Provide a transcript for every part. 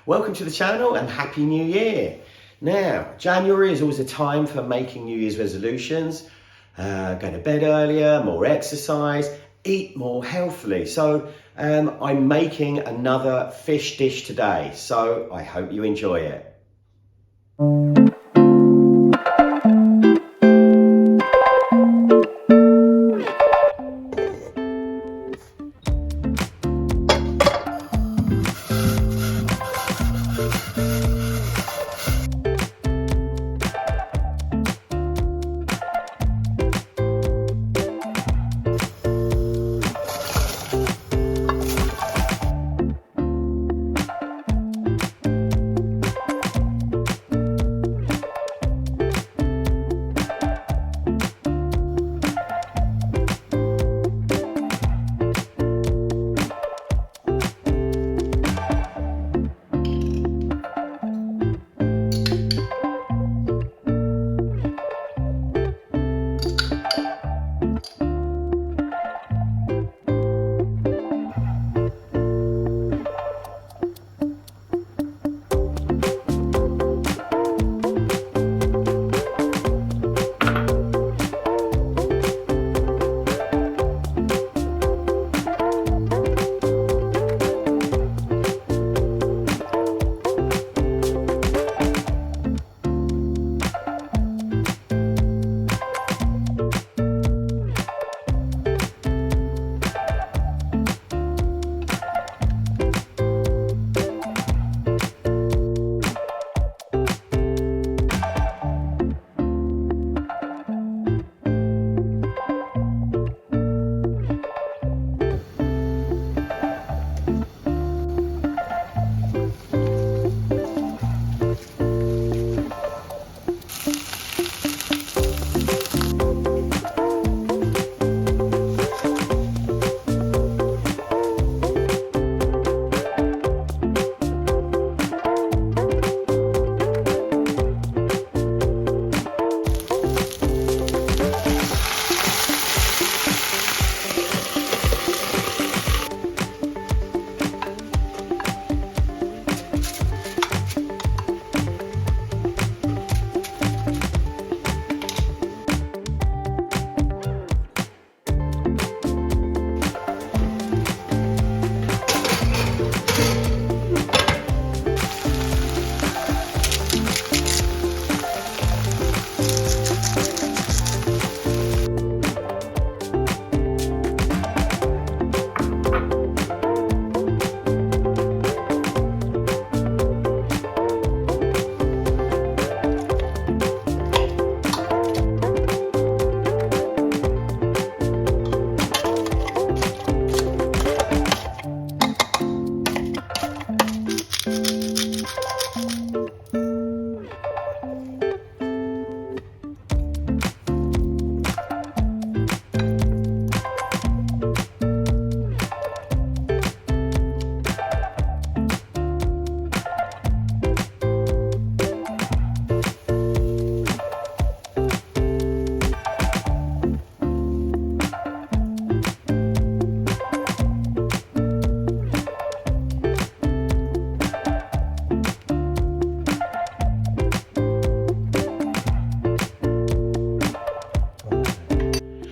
Welcome to the channel and Happy New Year. Now, January is always a time for making New Year's resolutions. Go to bed earlier, more exercise, eat more healthily. So I'm making another fish dish today, so I hope you enjoy it.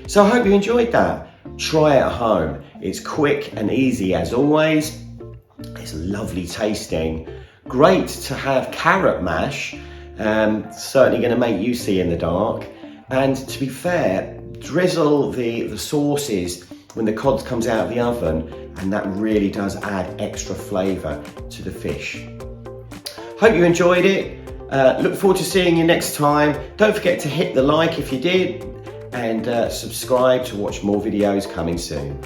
So I hope you enjoyed that. Try it at home. It's quick and easy as always. It's lovely tasting. Great to have carrot mash. Certainly going to make you see in the dark. And to be fair, drizzle the sauces when the cod comes out of the oven, and that really does add extra flavour to the fish. Hope you enjoyed it. Look forward to seeing you next time. Don't forget to hit the like if you did, and subscribe to watch more videos coming soon.